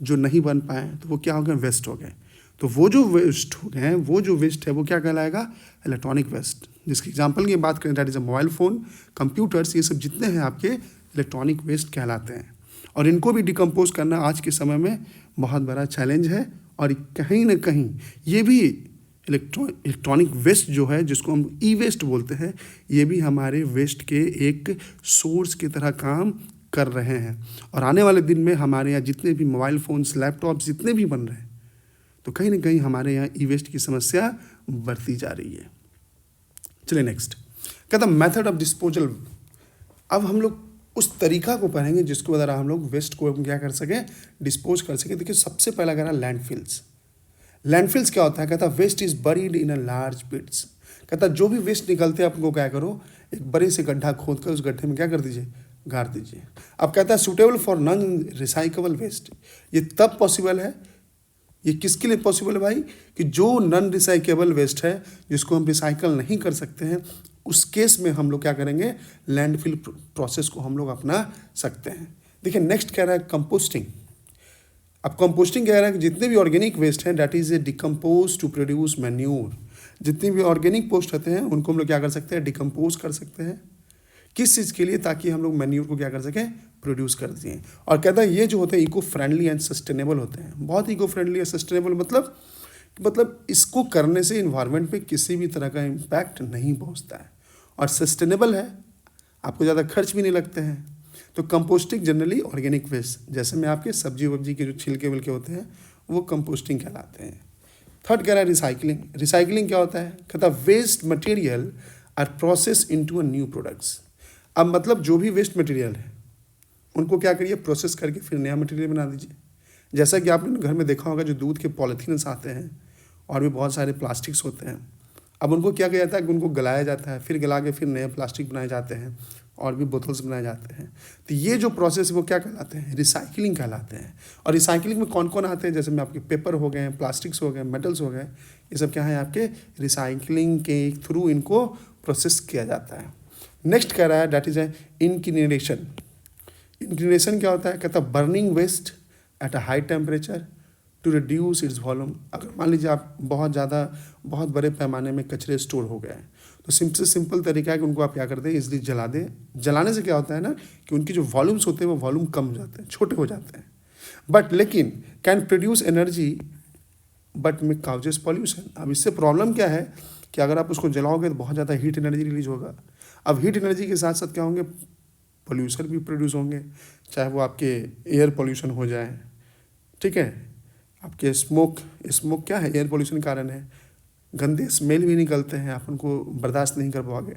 जो नहीं बन पाए, तो वो क्या हो गए, वेस्ट हो गए। तो वो जो वेस्ट हो गए हैं, वो जो वेस्ट है वो क्या कहलाएगा, इलेक्ट्रॉनिक वेस्ट। जिसकी एग्जांपल की बात करें that is a mobile phone, computers, ये सब जितने हैं आपके इलेक्ट्रॉनिक वेस्ट कहलाते हैं। और इनको भी डिकम्पोज करना आज के समय में बहुत बड़ा चैलेंज है। और कहीं ना कहीं ये भी इलेक्ट्रॉनिक वेस्ट जो है, जिसको हम ई वेस्ट बोलते हैं, ये भी हमारे वेस्ट के एक सोर्स की तरह काम कर रहे हैं। और आने वाले दिन में हमारे यहाँ जितने भी मोबाइल फ़ोन्स, लैपटॉप्स जितने भी बन रहे हैं, तो कहीं ना कहीं हमारे यहाँ ई वेस्ट की समस्या बढ़ती जा रही है। चलिए नेक्स्ट कहता मेथड ऑफ डिस्पोजल। अब हम लोग उस तरीका को पढ़ेंगे जिसके द्वारा हम लोग वेस्ट को क्या कर सकें, डिस्पोज कर सकें। देखिए सबसे पहला कह रहा लैंडफिल्स। लैंडफिल्स क्या होता है, कहता waste is buried in a large pits. कहता जो भी वेस्ट निकलते हैं आपको क्या करो, एक बड़े से गड्ढा खोद कर उस गड्ढे में क्या कर दीजिए, गाड़ दीजिए। अब कहता है suitable for non recyclable waste. ये तब पॉसिबल है, ये किसके लिए पॉसिबल है भाई, कि जो नॉन रिसाइकेबल वेस्ट है, जिसको हम रिसाइकल नहीं कर सकते हैं, उस केस में हम लोग क्या करेंगे, लैंडफिल प्रोसेस को हम लोग अपना सकते हैं। देखिए नेक्स्ट कह रहा है कंपोस्टिंग। अब कंपोस्टिंग कह रहा है कि जितने भी ऑर्गेनिक वेस्ट हैं that is a decompose to produce manure. जितने भी ऑर्गेनिक पोस्ट होते हैं उनको हम लोग क्या कर सकते हैं, डिकम्पोज कर सकते हैं। किस चीज़ के लिए, ताकि हम लोग मैन्योर को क्या कर सकें, प्रोड्यूस कर दिए। और कहता है ये जो होते हैं इको फ्रेंडली एंड सस्टेनेबल होते हैं। बहुत इको फ्रेंडली और सस्टेनेबल मतलब इसको करने से इन्वायरमेंट पे किसी भी तरह का इम्पैक्ट नहीं पहुंचता है, और सस्टेनेबल है, आपको ज़्यादा खर्च भी नहीं लगते हैं। तो कंपोस्टिंग जनरली ऑर्गेनिक वेस्ट, जैसे में आपके सब्जी वब्जी के जो छिलके विलके होते हैं वो कंपोस्टिंग कहलाते हैं। थर्ड कह रहा है रिसाइकलिंग। रिसाइकलिंग क्या होता है, कहता waste material are process into a new products. अब मतलब जो भी वेस्ट मटेरियल है उनको क्या करिए, प्रोसेस करके फिर नया मटेरियल बना दीजिए। जैसा कि आपने घर में देखा होगा जो दूध के पॉलीथीन्स आते हैं और भी बहुत सारे प्लास्टिक्स होते हैं, अब उनको क्या किया जाता है कि उनको गलाया जाता है, फिर गला के फिर नए प्लास्टिक बनाए जाते हैं और भी बोतल्स बनाए जाते हैं। तो ये जो प्रोसेस है वो क्या कहलाते हैं, रिसाइकलिंग कहलाते हैं। और रिसाइकलिंग में कौन कौन आते हैं, जैसे में आपके पेपर हो गए, प्लास्टिक्स हो गए, मेटल्स हो गए, ये सब क्या है आपके रिसाइकलिंग के थ्रू इनको प्रोसेस किया जाता है। नेक्स्ट कह रहा है दैट इज ए इनकिनेशन। इनकिनेशन क्या होता है, कहता है burning waste at a high temperature to reduce its volume. अगर मान लीजिए आप बहुत बड़े पैमाने में कचरे स्टोर हो गए हैं, तो सिंपल तरीका है कि उनको आप क्या करते हैं, इसलिए जला दें। जलाने से क्या होता है ना कि उनकी जो वॉल्यूम्स होते हैं वो वॉल्यूम कम हो जाते हैं, छोटे हो जाते हैं। बट लेकिन कैन प्रोड्यूस एनर्जी बट में काउजेस पॉल्यूशन। अब इससे प्रॉब्लम क्या है कि अगर आप उसको जलाओगे तो बहुत ज़्यादा हीट एनर्जी रिलीज होगा। अब हीट एनर्जी के साथ साथ क्या होंगे, पोल्यूशन भी प्रोड्यूस होंगे, चाहे वो आपके एयर पोल्यूशन हो जाए, ठीक है, आपके स्मोक क्या है, एयर पोल्यूशन कारण है, गंदे स्मेल भी निकलते हैं, आप उनको बर्दाश्त नहीं कर पाओगे।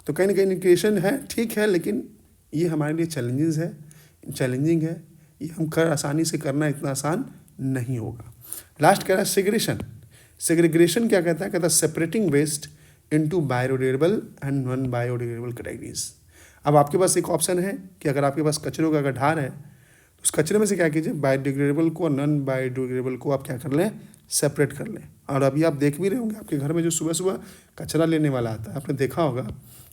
तो कहीं ना कहीं न्यूट्रिशन है, ठीक है, लेकिन ये हमारे लिए चैलेंजिंग है, ये हम आसानी से करना इतना आसान नहीं होगा। लास्ट कह रहा है सेग्रीगेशन क्या कहता है separating waste into biodegradable and non biodegradable categories. अब आपके पास एक ऑप्शन है कि अगर आपके पास कचरों का अगर ढार है तो उस कचरे में से क्या कीजिए, बायोडिग्रेडेबल को और नॉन बायोडिग्रेडेबल को आप क्या कर लें, सेपरेट कर लें। और अभी आप देख भी रहे होंगे आपके घर में जो सुबह सुबह कचरा लेने वाला आता है, आपने देखा होगा,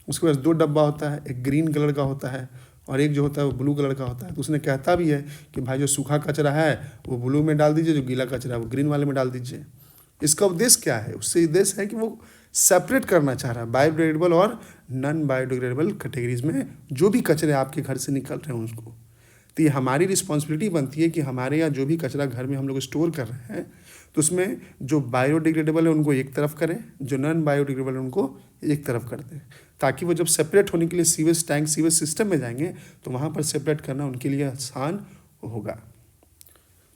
उसके पास 2 डब्बा होता है, एक ग्रीन कलर का होता है और एक जो होता है वो ब्लू कलर का होता है। तो उसने कहता भी है कि भाई जो सूखा कचरा है वो ब्लू में डाल दीजिए, जो गीला कचरा है वो ग्रीन वाले में डाल दीजिए। इसका उद्देश्य क्या है, उससे उद्देश्य है कि वो सेपरेट करना चाह रहा है बायोडिग्रेडेबल और नॉन बायोडिग्रेडेबल कैटेगरीज में जो भी कचरे आपके घर से निकल रहे हैं उसको। तो ये हमारी रिस्पॉन्सिबिलिटी बनती है कि हमारे यहाँ जो भी कचरा घर में हम लोग स्टोर कर रहे हैं तो उसमें जो बायोडिग्रेडेबल है उनको एक तरफ करें, जो नॉन बायोडिग्रेडेबल है उनको एक तरफ कर दें, ताकि वो जब सेपरेट होने के लिए सीवेज सिस्टम में जाएंगे तो वहाँ पर सेपरेट करना उनके लिए आसान होगा।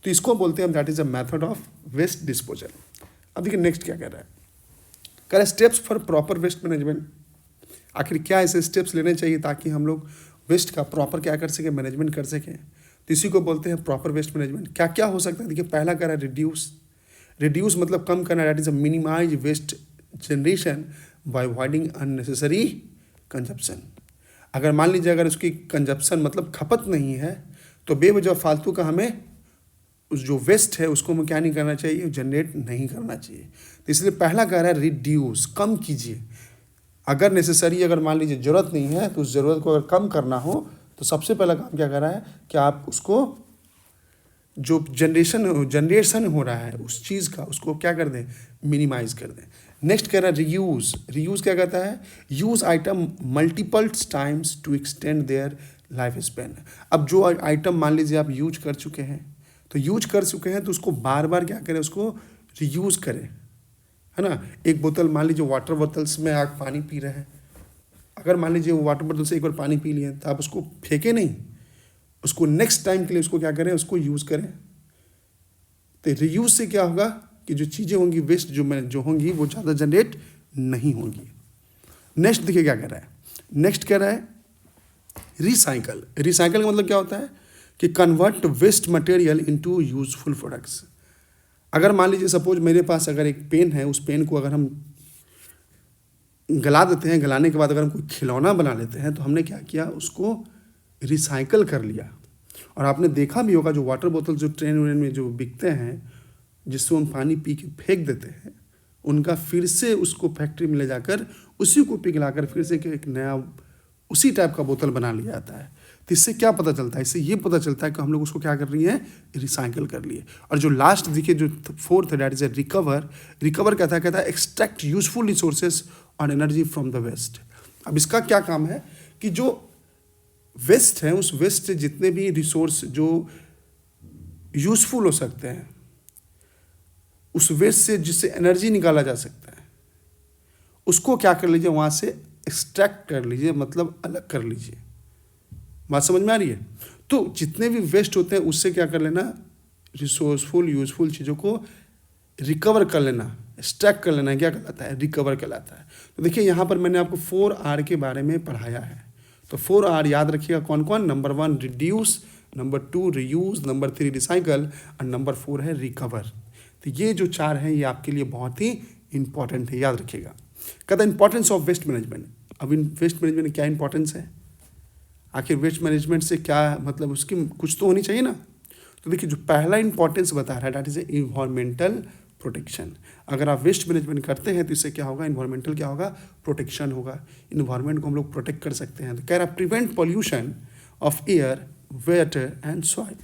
तो इसको बोलते हैं that is a method of waste disposal. अब देखिए नेक्स्ट क्या कह रहा है, कह रहा है steps for proper waste management. आखिर क्या ऐसे स्टेप्स लेने चाहिए ताकि हम लोग वेस्ट का प्रॉपर क्या कर सकें, मैनेजमेंट कर सकें। तो इसी को बोलते हैं प्रॉपर वेस्ट मैनेजमेंट। क्या क्या हो सकता है, देखिए पहला कह रहा है रिड्यूस मतलब कम करना, that is a minimise waste generation by avoiding unnecessary consumption. अगर मान लीजिए अगर उसकी कंजप्शन मतलब खपत नहीं है तो बेवजह फालतू का हमें उस जो वेस्ट है उसको हमें क्या नहीं करना चाहिए, जनरेट नहीं करना चाहिए। तो इसलिए पहला कह रहा है रिड्यूस, कम कीजिए। अगर नेसेसरी, अगर मान लीजिए ज़रूरत नहीं है तो उस ज़रूरत को अगर कम करना हो तो सबसे पहला काम क्या कर रहा है कि आप उसको जो जनरेशन हो रहा है उस चीज़ का उसको क्या कर दें, मिनिमाइज कर दें। नेक्स्ट कह रहा है रीयूज़ क्या कहता है, use item multiple times to extend their life span. अब जो आइटम मान लीजिए आप यूज कर चुके हैं तो उसको बार बार क्या करें, उसको रीयूज़ करें, है ना। एक बोतल मान लीजिए वाटर बोतल्स में आप पानी पी रहे हैं, अगर मान लीजिए वो वाटर बोतल से एक बार पानी पी लिए तो आप उसको फेंके नहीं, उसको नेक्स्ट टाइम के लिए उसको क्या करें, उसको यूज़ करें। तो रीयूज़ से क्या होगा कि जो चीज़ें होंगी वेस्ट जो होंगी वो ज़्यादा जनरेट नहीं होंगी। नेक्स्ट देखिए क्या कह रहा है, नेक्स्ट कह रहा है रिसाइकल का मतलब क्या होता है कि convert waste material into useful products. अगर मान लीजिए सपोज मेरे पास अगर एक पेन है, उस पेन को अगर हम गला देते हैं, गलाने के बाद अगर हम कोई खिलौना बना लेते हैं तो हमने क्या किया, उसको रिसाइकल कर लिया। और आपने देखा भी होगा जो वाटर बोतल जो ट्रेन व्रेन में जो बिकते हैं जिससे हम पानी पी के फेंक देते हैं, उनका फिर से उसको फैक्ट्री में ले जाकर उसी को पिघलाकर फिर से एक नया उसी टाइप का बोतल बना लिया जाता है। तो इससे क्या पता चलता है, इससे ये पता चलता है कि हम लोग उसको क्या कर रही है, रिसाइकिल कर लिए। और जो लास्ट देखिए जो फोर्थ है दैट इज ए रिकवर कहता है एक्सट्रैक्ट यूजफुल रिसोर्सेज और एनर्जी फ्रॉम द वेस्ट। अब इसका क्या काम है कि जो वेस्ट है उस वेस्ट से जितने भी रिसोर्स जो यूजफुल हो सकते हैं, उस वेस्ट से जिससे एनर्जी निकाला जा सकता है, उसको क्या कर लीजिए, वहाँ से एक्सट्रैक्ट कर लीजिए, मतलब अलग कर लीजिए। बात समझ में आ रही है। तो जितने भी वेस्ट होते हैं उससे क्या कर लेना, रिसोर्सफुल यूजफुल चीज़ों को रिकवर कर लेना, एक्सट्रैक्ट कर लेना, क्या कहलाता है, रिकवर कहलाता है। तो देखिए यहाँ पर मैंने आपको 4R के बारे में पढ़ाया है। तो 4R याद रखिएगा कौन कौन, number 1 reduce, number 2 reuse, number 3 recycle और नंबर 4 है रिकवर। तो ये जो 4 हैं ये आपके लिए बहुत ही इंपॉर्टेंट है, याद रखिएगा। कहता है इंपॉर्टेंस ऑफ वेस्ट मैनेजमेंट। अब इन वेस्ट मैनेजमेंट में क्या इंपॉर्टेंस है, आखिर वेस्ट मैनेजमेंट से क्या मतलब, उसकी कुछ तो होनी चाहिए ना। तो देखिए जो पहला इंपॉर्टेंस बता रहा है that is A environmental protection. अगर आप वेस्ट मैनेजमेंट करते हैं तो इससे क्या होगा, इन्वायरमेंटल क्या होगा, प्रोटेक्शन होगा। इन्वायरमेंट को हम लोग प्रोटेक्ट कर सकते हैं। तो कह रहा है prevent pollution of air water and soil.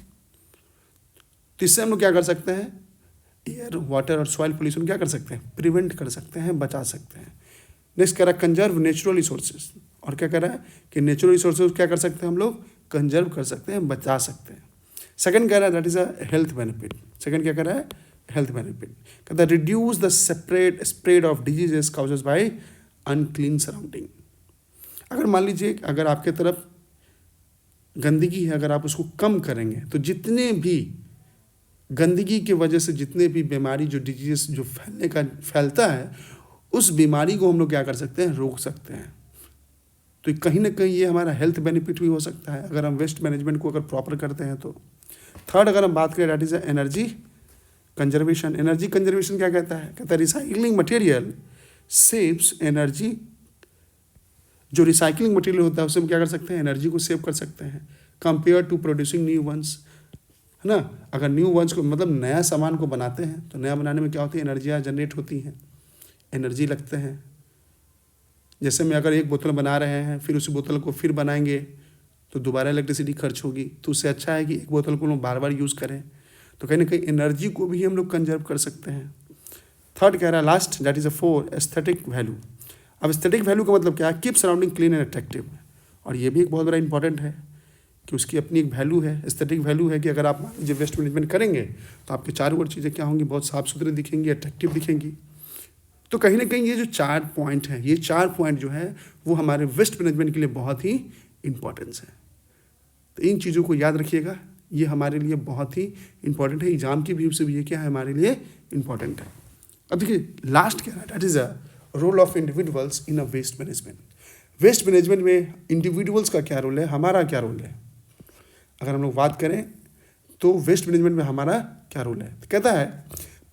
तो इससे हम लोग क्या कर सकते हैं, एयर वाटर और सॉइल पोल्यूशन क्या कर सकते हैं, प्रिवेंट कर सकते हैं, बचा सकते हैं। नेक्स्ट कह रहा है कंजर्व नेचुरल रिसोर्सेज। और क्या कह रहा है कि नेचुरल रिसोर्सेज क्या कर सकते हैं, हम लोग कंजर्व कर सकते हैं, बचा सकते हैं। सेकंड कह रहा है that is a health benefit. Second क्या कह रहा है, हेल्थ बेनिफिट। कहता है reduce the spread of diseases causes by unclean surrounding. अगर मान लीजिए अगर आपके तरफ गंदगी है, अगर आप उसको कम करेंगे तो जितने भी गंदगी की वजह से जितने भी बीमारी जो डिजीज जो फैलता है, उस बीमारी को हम लोग क्या कर सकते हैं, रोक सकते हैं। तो कहीं ना कहीं ये हमारा हेल्थ बेनिफिट भी हो सकता है अगर हम वेस्ट मैनेजमेंट को अगर प्रॉपर करते हैं तो। थर्ड अगर हम बात करें that is energy conservation. Energy conservation क्या कहता है रिसाइकलिंग मटेरियल सेव्स एनर्जी। जो रिसाइकलिंग मटेरियल होता है उससे हम क्या कर सकते हैं, एनर्जी को सेव कर सकते हैं compare to producing new ones, है ना। अगर न्यू वंस को मतलब नया सामान को बनाते हैं तो नया बनाने में क्या होती है, एनर्जियाँ जनरेट होती हैं, एनर्जी लगते हैं। जैसे में अगर एक बोतल बना रहे हैं फिर उसी बोतल को फिर बनाएंगे तो दोबारा इलेक्ट्रिसिटी खर्च होगी। तो उससे अच्छा है कि एक बोतल को लोग बार बार यूज़ करें। तो कहीं ना कहीं एनर्जी को भी हम लोग कंजर्व कर सकते हैं। थर्ड कह रहा है last that is a 4 aesthetic value. अब एस्थेटिक वैल्यू का मतलब क्या है, keep surrounding clean and attractive. और ये भी एक बहुत बड़ा इंपॉर्टेंट है कि उसकी अपनी एक वैल्यू है, एस्थेटिक वैल्यू है कि अगर आप मान लीजिए वेस्ट मैनेजमेंट करेंगे तो आपके चारों ओर चीज़ें क्या होंगी, बहुत साफ सुथरी दिखेंगी, अट्रैक्टिव दिखेंगी। तो कहीं ना कहीं ये जो 4 पॉइंट हैं, ये 4 पॉइंट जो है वो हमारे वेस्ट मैनेजमेंट के लिए बहुत ही इंपॉर्टेंस है। तो इन चीज़ों को याद रखिएगा, ये हमारे लिए बहुत ही इंपॉर्टेंट है, एग्जाम की व्यू से भी ये क्या है हमारे लिए इंपॉर्टेंट है। अब देखिए लास्ट क्या है, that is a role of individuals in a waste management. Waste management में इंडिविजुअल्स का क्या रोल है, हमारा क्या रोल है। अगर हम लोग बात करें तो वेस्ट मैनेजमेंट में हमारा क्या रोल है, तो कहता है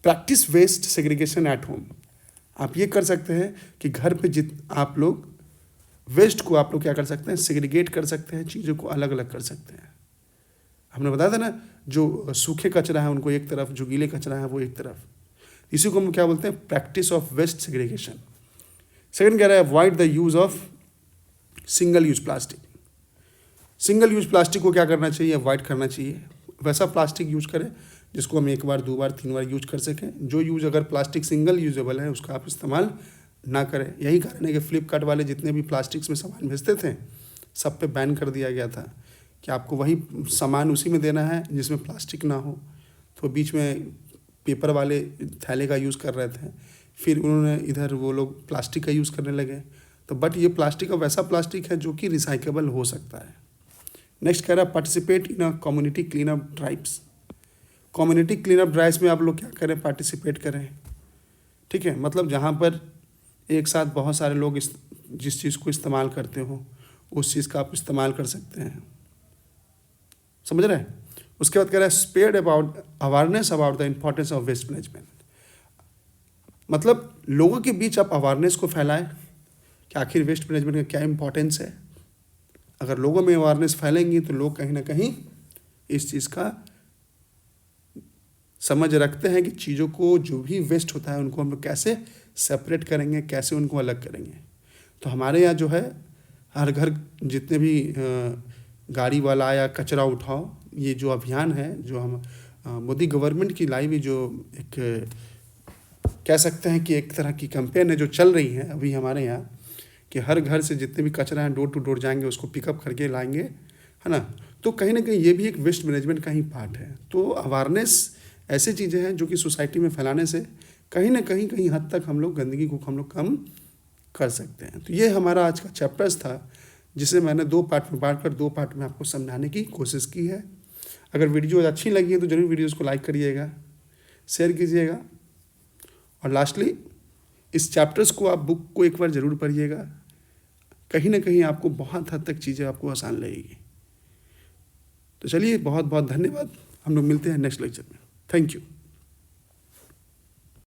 practice waste segregation at home. आप ये कर सकते हैं कि घर पे आप लोग वेस्ट को आप लोग क्या कर सकते हैं, सेग्रीगेट कर सकते हैं, चीज़ों को अलग अलग कर सकते हैं। हमने बताया था ना, जो सूखे कचरा है उनको एक तरफ, जो गीले कचरा है वो एक तरफ। इसी को हम क्या बोलते हैं, practice of waste segregation. Second कह रहा है avoid the use of single use plastic. Single use plastic को क्या करना चाहिए, अवॉइड करना चाहिए। वैसा प्लास्टिक यूज करें जिसको हम 1 बार 2 बार 3 बार यूज कर सकें। जो यूज अगर प्लास्टिक सिंगल यूजेबल है उसका आप इस्तेमाल ना करें। यही कारण है कि फ्लिपकार्ट वाले जितने भी प्लास्टिक्स में सामान भेजते थे सब पे बैन कर दिया गया था कि आपको वही सामान उसी में देना है जिसमें प्लास्टिक ना हो। तो बीच में पेपर वाले थैले का यूज़ कर रहे थे, फिर उन्होंने इधर वो लोग प्लास्टिक का यूज़ करने लगे। तो बट ये प्लास्टिक का वैसा प्लास्टिक है जो कि रिसाइकेबल हो सकता है। नेक्स्ट कह रहा है participate in a community clean up drives. Community clean up drives में आप लोग क्या करें, पार्टिसिपेट करें। ठीक है, मतलब जहाँ पर एक साथ बहुत सारे लोग जिस चीज़ को इस्तेमाल करते हो उस चीज़ का आप इस्तेमाल कर सकते हैं, समझ रहे हैं। उसके बाद कह रहा है spread about awareness about the importance of waste management. मतलब लोगों के बीच आप अवेयरनेस को फैलाएं कि आखिर वेस्ट मैनेजमेंट का क्या इंपॉर्टेंस है। अगर लोगों में अवेयरनेस फैलेंगी तो लोग कहीं ना कहीं इस चीज़ का समझ रखते हैं कि चीज़ों को जो भी वेस्ट होता है उनको हम लोग कैसे सेपरेट करेंगे, कैसे उनको अलग करेंगे। तो हमारे यहाँ जो है हर घर जितने भी गाड़ी वाला या कचरा उठाओ, ये जो अभियान है जो हम मोदी गवर्नमेंट की लाई हुई जो एक कह सकते हैं कि एक तरह की कैंपेन है जो चल रही है अभी हमारे यहाँ, कि हर घर से जितने भी कचरा है डोर टू डोर जाएंगे, उसको पिकअप करके लाएंगे, है ना। तो कहीं ना कहीं ये भी एक वेस्ट मैनेजमेंट का ही पार्ट है। तो अवेयरनेस ऐसी चीज़ें हैं जो कि सोसाइटी में फैलाने से कहीं ना कहीं हद तक हम लोग गंदगी को हम लोग कम कर सकते हैं। तो ये हमारा आज का चैप्टर्स था जिसे मैंने 2 पार्ट में बांट कर 2 पार्ट में आपको समझाने की कोशिश की है। अगर वीडियो अच्छी लगी है तो ज़रूर वीडियोज़ को लाइक करिएगा, शेयर कीजिएगा, और लास्टली इस चैप्टर्स को आप बुक को एक बार ज़रूर पढ़िएगा। कहीं ना कहीं आपको बहुत हद तक चीज़ें आपको आसान लगेगी। तो चलिए बहुत बहुत धन्यवाद, हम लोग मिलते हैं नेक्स्ट लेक्चर में। Thank you.